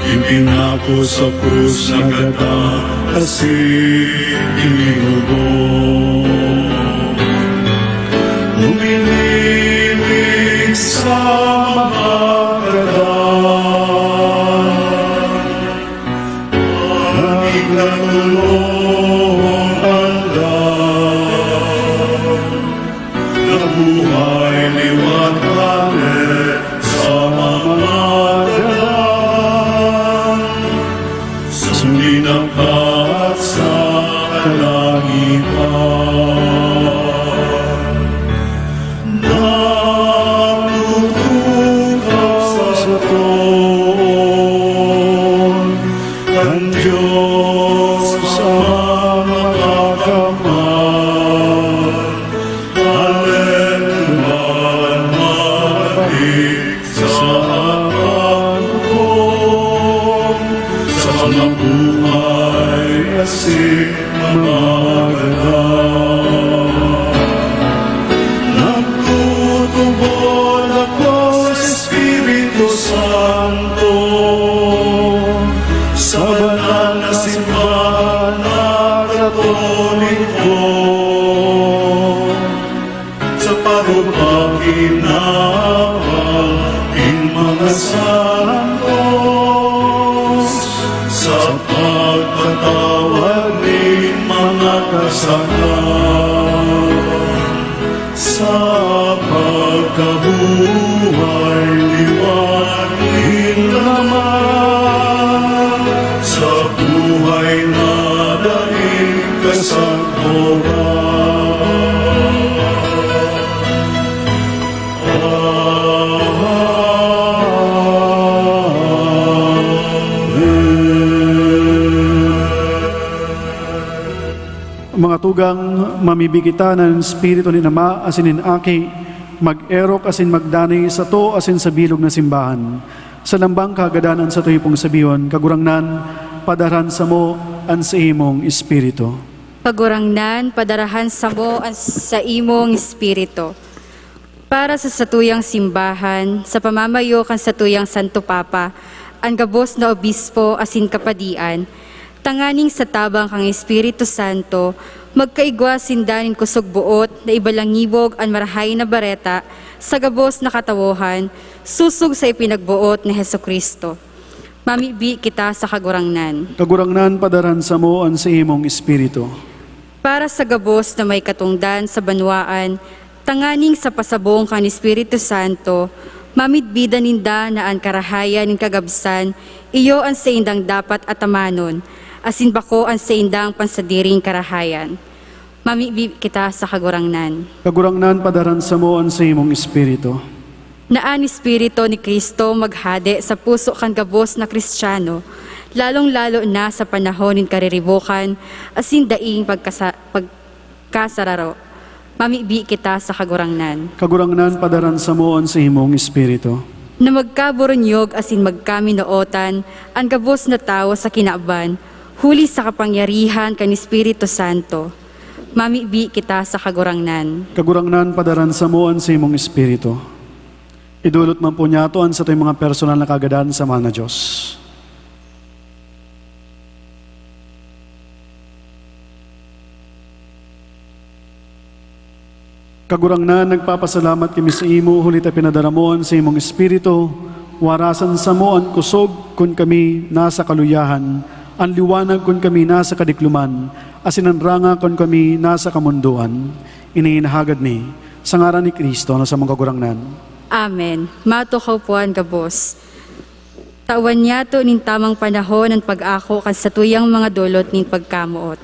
ipinako sa krus na gata, asin inilugod. Lumililig sa mga kadan, pagig na tulong andam, nabuhay liwat kami sa mga kadan, sundin ang lahat sa kalangitan. Ang Diyos ang makakamahal, aleluya, matig sa pagkukom, sa mga buhay asin mamagalang. Nagtutubod ako sa Espiritu Santo, sa banal na simbahan na Katoliko, sa parupaginawa ng mga santos, sa pagpatawad ng mga kasalanan, sa pagkabuhay liwanag naman, sa buhay na daing kasagpuan. Mga tugang, mamibigitan ng Espiritu ni Ama asin aki, mag-erok asin magdanay sa to asin sa bilog na simbahan. Sa lambang kagadanan sa tuyong pong sabiyon, kagurangnan, padaran sa mo ang sa imong Espiritu. Pagurangnan, padarahan sa mo ang sa imong Espiritu. Para sa satuyang simbahan, sa pamamayo kan satuyang Santo Papa, ang gabos na obispo asin kapadian, tanganing sa tabang kang Espiritu Santo, magkaigwa sindanin kusog buot na ibalangibog ang marahay na bareta sa gabos na katawohan, susog sa ipinagbuot ni Heso Kristo. Mamibi kita sa kagurangnan. Kagurangnan padaran sa mo an sa imong Espiritu. Para sa gabos na may katungdan sa banwaan, tanganing sa pasabong kan Espiritu Santo, mamidbida ninda na ang karahayan ng kagabsan, iyo ang sa indang dapat atamanon, asin bako ang sa indang pansadiring karahayan. Mamibi kita sa kagurangnan. Kagurangnan padaran sa mo an sa imong Espiritu. Naan Espiritu ni Kristo maghade sa puso kan gabos na Kristiyano, lalong-lalo na sa panahon ng kariribukan, asin daing pagkasararo. Mamibi kita sa kagurangnan. Kagurangnan padaran sa mo an sa imong Espiritu. Na magkaburunyog asin magkaminootan ang gabos na tao sa kinaban, huli sa kapangyarihan kan Espiritu Santo. Mamibi kita sa kagurangnan. Kagurangnan padaran sa mo an sa imong Espiritu. Idulot man po niya itoan sa ito'y mga personal na kagadan sa mahal na Diyos. Kagurangnan, nagpapasalamat kami sa imo, hulit ay pinadaramuan sa imong Espiritu, warasan sa mo ang kusog kun kami nasa kaluyahan, ang liwanag kun kami nasa kadikluman, asin ang ranga kun kami nasa kamunduan. Iniinahagad ni, sa ngaran ni Kristo na sa mga kagurangnan. Amen. Matukaw po ang gabos. Tawan niya to nin tamang panahon ng pag-ako kan sa tuyang mga dulot nin pagkamuot.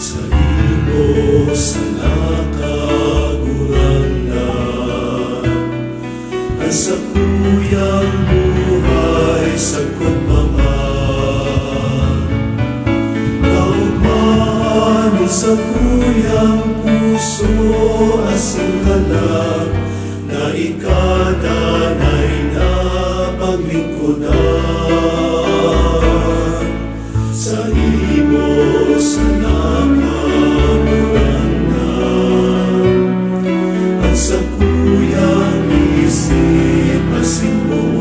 Sa imo sa nakagurangnan, ang sa kuyang buhay sa kunmaman. Kaugmahan sa kuyang puso asing kalag, na ikadanay na paglingkudan. Sa imo sa nakagurangnan, ang sa kuyang isip asin buot.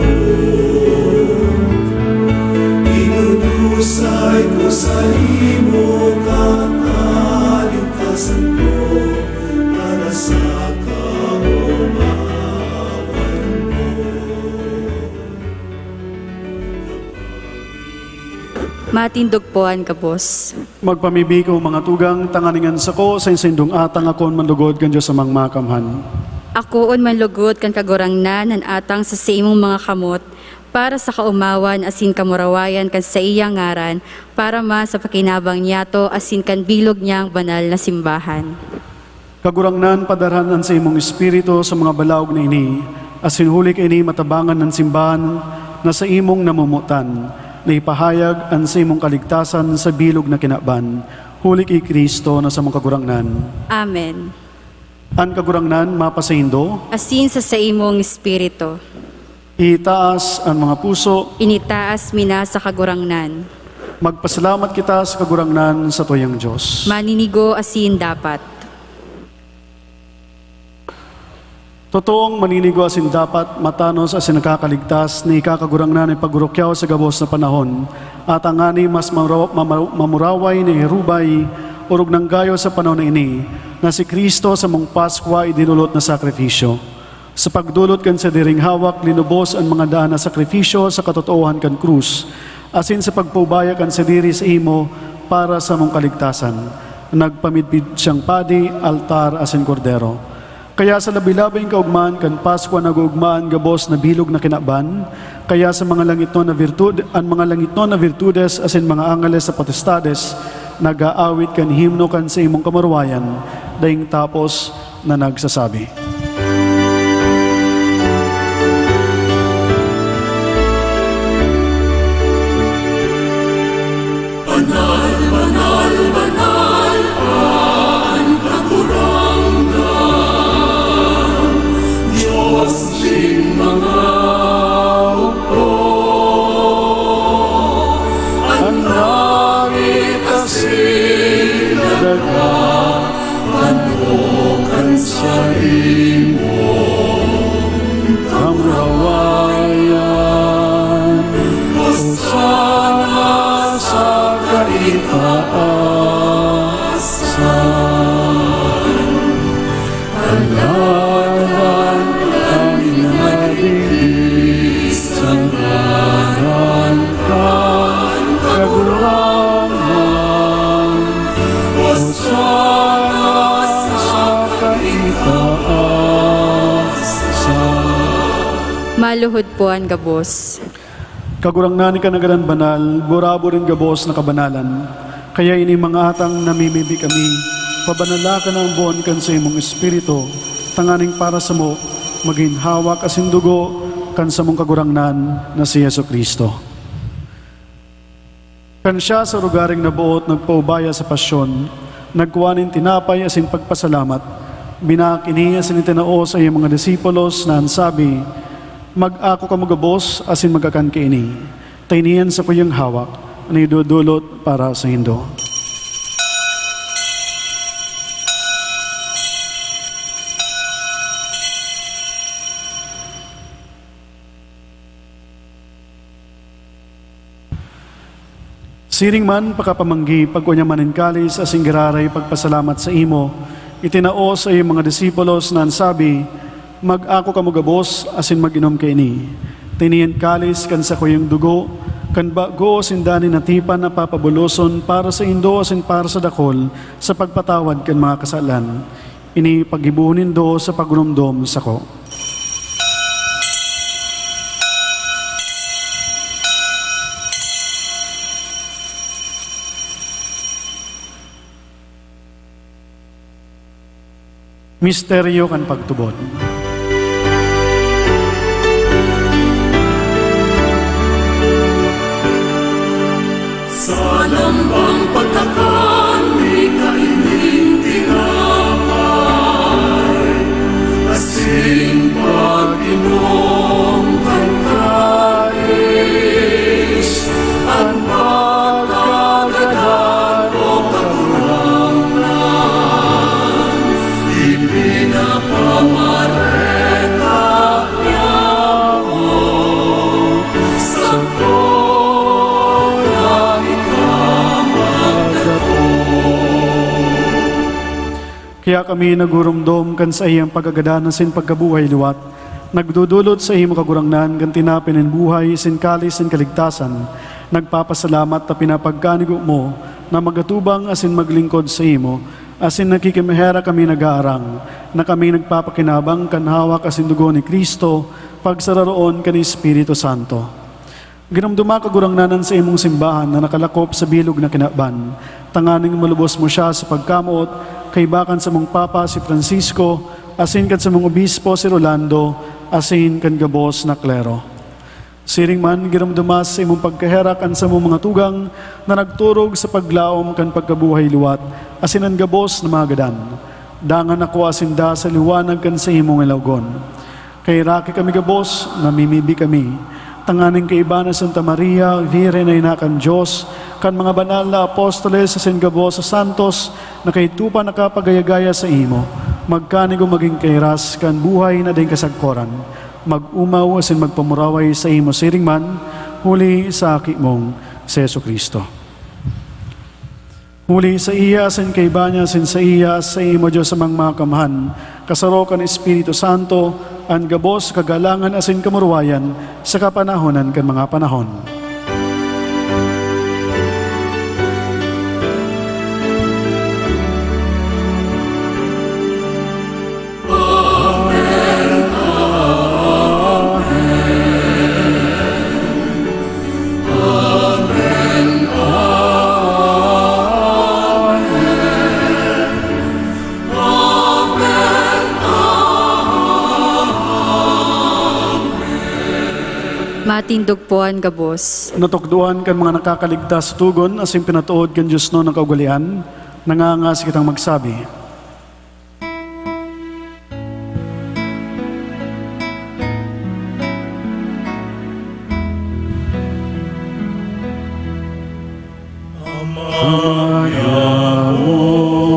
Inudusay ko sa imo kakalingkasan ko, para sa kaumawan mo. Matindog po ang gabos. Magpamibi ko mga tugang, tanganingan sa ko, sa insindong atang akon mandugod kan Diyos sa mga makamhan. Akoon manlugod kan kagurangnan ng atang sa imong mga kamot, para sa kaumawan asin kamurawayan kan sa iyang ngaran, para ma sa pakinabang niyato asin kan bilog niyang banal na simbahan. Kagurangnan padarhanan sa imong Espiritu sa mga balaog na ini, asin huli ka ini matabangan ng simbahan na sa imong namumutan, na ipahayag ang sa imong kaligtasan sa bilog na kinaban, huli kay Kristo na sa mga kagurangnan. Amen. Ang kagurangnan mapasaindo, Asin sa imong Espiritu, itaas ang mga puso, initaas mina sa kagurangnan. magpasalamat kita sa kagurangnan sa tuyang Diyos. Maninigo asin dapat. Totoong maninigo asin dapat matanos asin nakakaligtas ni ikakagurangnan ay pagurukyaw sa gabos na panahon, at ang ani mas mamuraway ni Herubay urog ng gayo sa panahon na ini, na si Kristo sa mong Paskwa idinulot na sakripisyo. Sa pagdulot kan sa diring hawak, linubos ang mga daan na sakripisyo sa katotoohan kan krus, asin sa pagpaubaya kan sa diri sa imo para sa mong kaligtasan. Nagpamidpid siyang padi, altar, asin kordero. Kaya sa labi-labing kaugmaan kan Paskwa nag-ugmaan gabos na bilog na kinaban, kaya sa mga langitnon na virtud, ang mga langitnon na virtudes asin mga angeles sa potestades, nag-aawit kan himno kan sa imong kamarwayan, daing tapos na nagsasabi. panokan sa imo kamrawayan. Hosana sa kaitaasan. Alalan ang nabigis sa ngaran kang kagurangan. Hosana sa kaitaasan. Maluhod po ang gabos. Kagurang nani ka nagalan banal, burabo rin gabos na kabanalan. Kaya ini mga atang namimibi kami, pabanala ka ng buwan kan sa imong espiritu, tanganing para sa mo, maging hawak asin dugo, kan sa mong kagurangnan na si Yesu Kristo. Kan siya sa lugaring nabuot, nagpaubaya sa pasyon, nagkuhanin tinapay asin pagpasalamat, binakini asin itinao sa iyong mga disipulos na ansabi, mag-ako ka magabos asin magakan kaini. Tainian sa kuyang hawak, na idudulot para sa Hindo. Siring man pakapamanggi pagkunya manin kalis asing giraray pagpasalamat sa imo, itinao sa iyong mga disipulos na ansabi, mag-ako ka magabos asin mag-inom kaini. Tiniyan kalis kan sa kuyang dugo, kan bago sindani na tipan na papabuloson para sa Indo asin para sa dakol sa pagpatawad kan mga kasalan. Ini paghibunin do sa pagrumdom sa ko. Misteryo kan pagtubod. sa lambang pagkakan ni kaining tinapay asin pag-inom kang kais ang pagkagalan o kagurangan ipinapamareka niya mo sa Kaya kami nagurumdom kan sa iyang pagagadanan sin pagkabuhay liwat, nagdudulot sa iyong kagurangnan kan tinapin ng buhay sin kalis sin kaligtasan, nagpapasalamat na pinapagkanigo mo na magatubang asin maglingkod sa imo, asin nakikimahera kami nag-aarang, na kami nagpapakinabang kan hawak asin dugo ni Kristo, pagsararoon kan Espiritu Santo. Ginamduma kagurangnanan sa imong simbahan na nakalakop sa bilog na kinaban, tanganing malubos mo siya sa pagkamuot, kay bakan sa mong Papa si Francisco, asin kan sa mong Obispo si Rolando, asin kan gabos na klero. Siring man, giramdumas sa imong pagkaherakan sa mong mga tugang na nagturog sa paglaom kan pagkabuhay liwat, asin ang gabos na mga gadan. Dangan ako asinda sa liwanag kan sa imong ilawgon. Kay raki kami gabos, namimibi kami. Tanganing kaiba na Santa Maria, Virgen na inakan Diyos, kan mga banal na apostoles sa Singabos sa Santos, na kay tupa nakapagayagaya sa imo, magkanigo maging kairas, kan buhay na din kasagkoran, mag-umaw asin magpamuraway sa imo siring man, huli sa aki mong si Yesu Kristo. Huli sa iya, asin kaiba niya, asin sa iya, sa imo Diyos sa mga kamahan, kasarokan Espiritu Santo, ang gabos, kagalangan, asin kamurwayan, sa kapanahonan kan mga panahon. Matindog po ang gabos. Natukduan kan mga nakakaligtas tugon, asin pinatuod kan Diyos no ng kaugalian, nangangas kitang magsabi. Amaya mo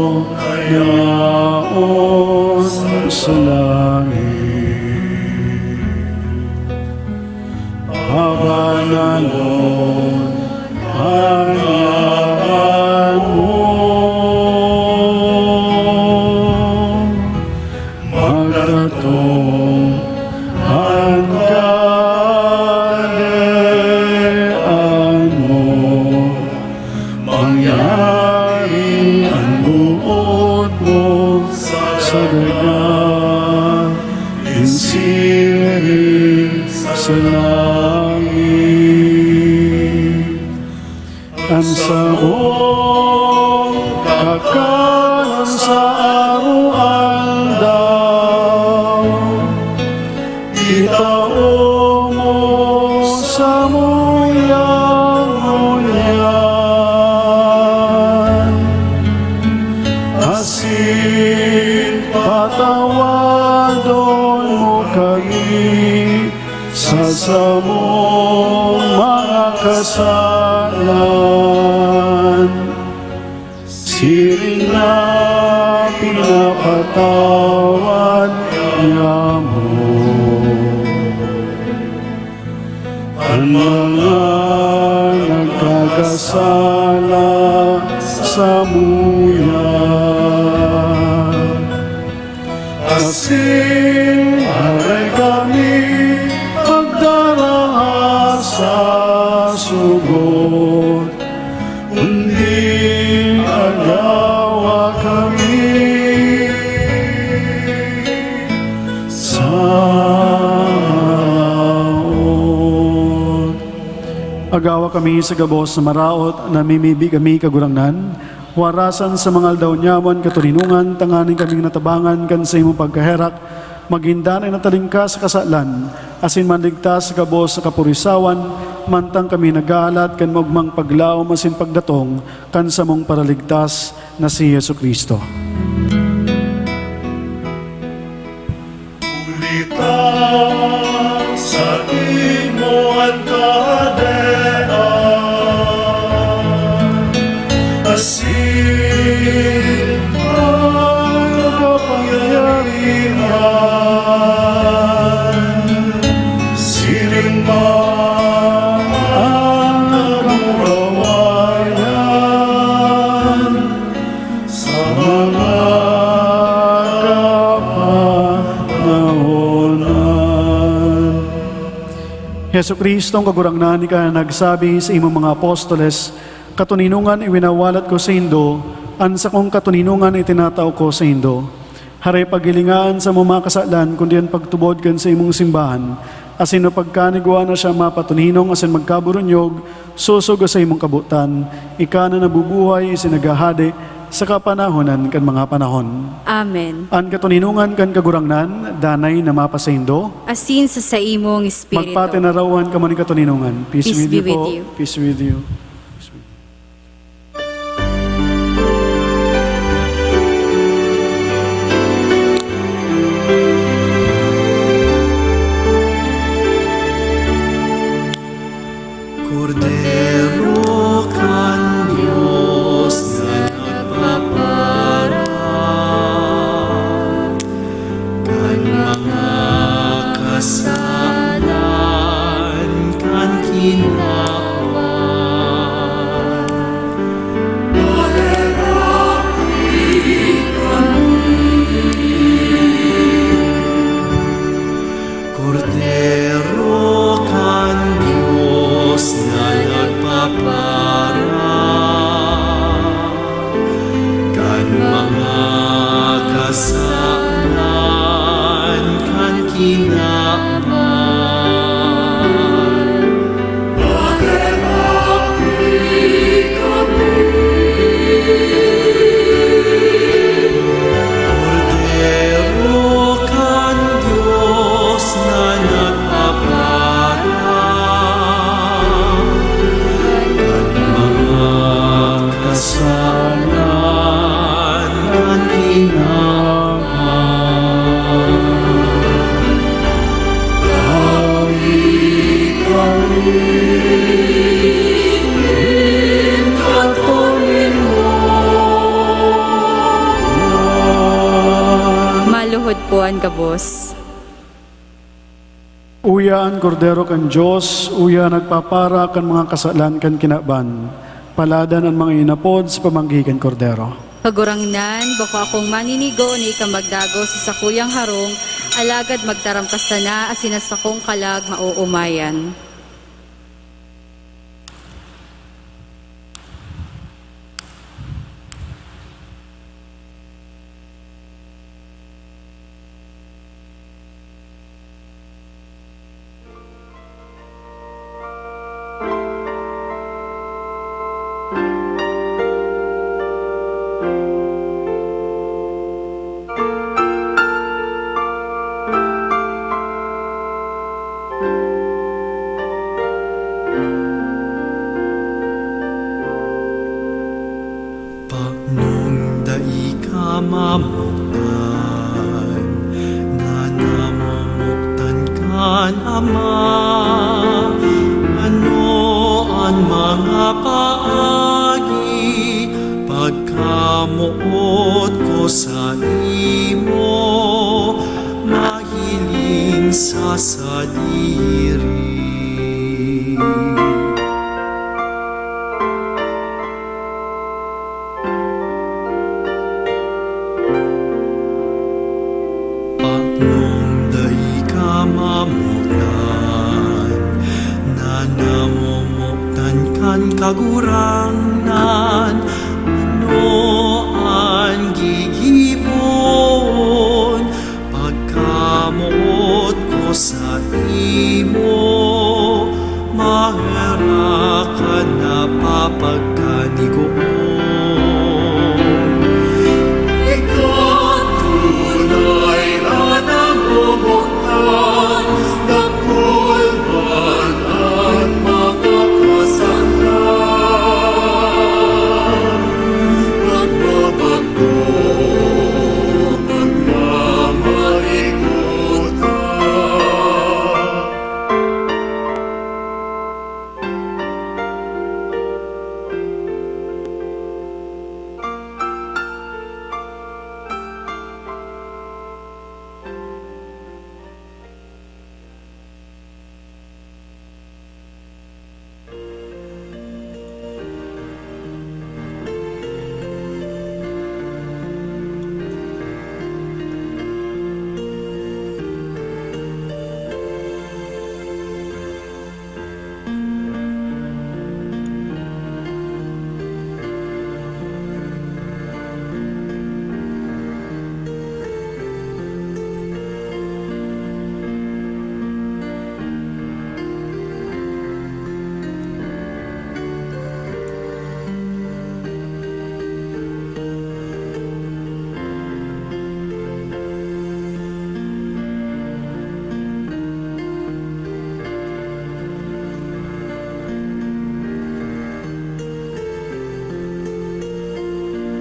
sa buong kakanan sa araw-aldaw. Itao mo sa muyang ngunyan. Asin patawadon mo kami sa samong mga kasalan. Siring na pinapatawad niya mo ang mga nagkakasala sa muya. Asin aray kami pagdarahas sa sugot, kundi agawa kami sa maraot. Agawa kami sa gabos na maraot, namimibi kami kagurangnan, warasan sa mga aldaw nyaman katulinungan, tanganin kaming natabangan kan sa imong pagkaherak, magindan ay natalingka sa kasalan, asin manligtas sa gabos sa kapurisawan, mantang kami nagalat kan magmang paglaom asin pagdatong kan sa mong paraligtas na si Yesu Kristo. Ulita sa imo ang kadena, asin ang kapangyarihan. Siring man ang nagmurawayan sa mga kapanahonan. Yesu Kristo ang kagurangnan ni ka nagsabi sa imong mga apostoles, katuninungan iwinawalat ko sa Indo, ansa kong katuninungan itinataw ko sa Indo. Haray pagilingaan sa mga kasalan, kundi ang pagtubod kan sa imong simbahan, asin no pagkanigwa na siya mapatuninong asin magkaburunyog, susog sa imong kabutan, ika na nabubuhay isinagahade sa kapanahonan kan mga panahon. Amen. An katuninungan kan kagurangnan, danay na mapasaindo, Asin sa imong espiritu. magpatinarawan ka man ni katuninungan. Peace, Peace with be you with po. you. Peace with you. Cordero kan Diyos na nagpapara kan mga kasalan kan kinawan. Cordero kan Diyos na nagpapara kan mga kasalan kan kinaman. Cordero kan Diyos na nagpapara kan mga kasalan kan kinaman. Maluhod po ang gabos. Uya ang kordero kan Diyos, uya nagpapara kan mga kasalan kan kinaban. Paladan ang mga inapod sa pamanggikan kordero. Pagurangnan, bako akong maninigo ni ikang magdago sa sakuyang harong, alagad magtaramkas na asin sa kong kalag mauumayan. mamamuktan, na namumuktan kan Ama. Ano ang mga paagi, pagkamuot ko sa imo, mahiling sa sadiri. Nung dai ka mamuktan, na namumuktan kan kagurangnan, ano ang gigipon, pagkamuot ko sa imo, mahara ka na papagkanigoon.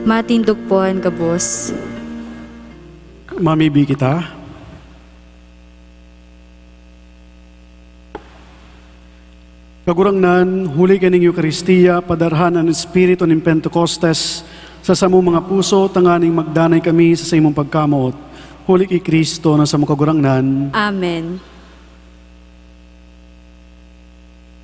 Matindog po ang gabos. Mamibi kita. Kagurangnan, huli kaning Eucharistia, padarhan ang Espiritu ng Pentecostes, sa samong mga puso, tanganing magdanay kami sa imong pagkamot. Huli kay Kristo na sa mong kagurangnan. Amen.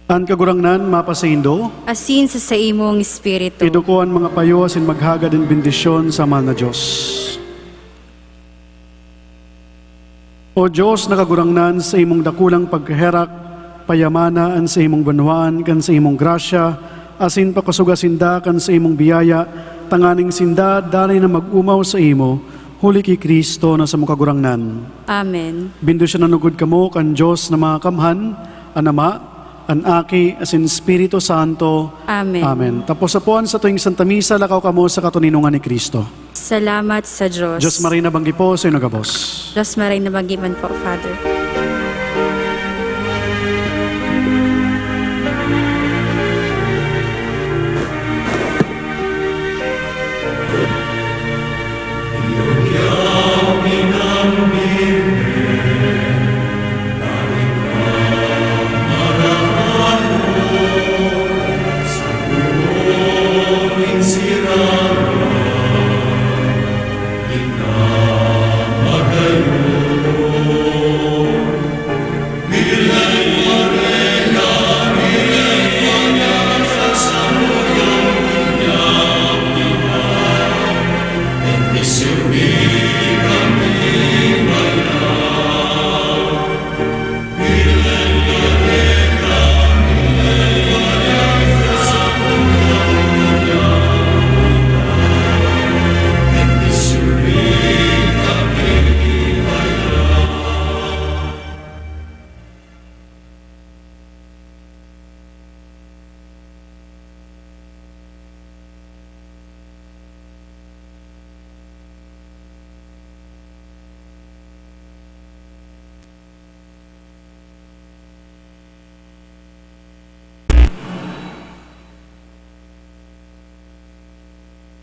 Ang kagurangnan, mapasaindo, Asin sa imong espiritu. idukuan mga payo asin maghagad ng bendisyon sa mahal na Diyos. O Diyos, nakagurangnan sa imong dakulang pagkaherak, payamana an sa imong banwaan, kan sa imong grasya, asin pakasugasinda kan sa imong biyaya, tanganing sinda, dalay na mag-umaw sa imo, huli kay Kristo na sa mong kagurangnan. Amen. Bendisyon na nugod kamo kan Diyos na mga kamhan, an Ama, an Aki, asin Espiritu Santo. Amen. Amen. Tapos sa puan sa tuwing Santa Misa, lakaw kamo sa katuninungan ni Kristo. Salamat sa Diyos. Diyos Maria na banggi po sa inyo gabos. Diyos maray na magiman po, Father.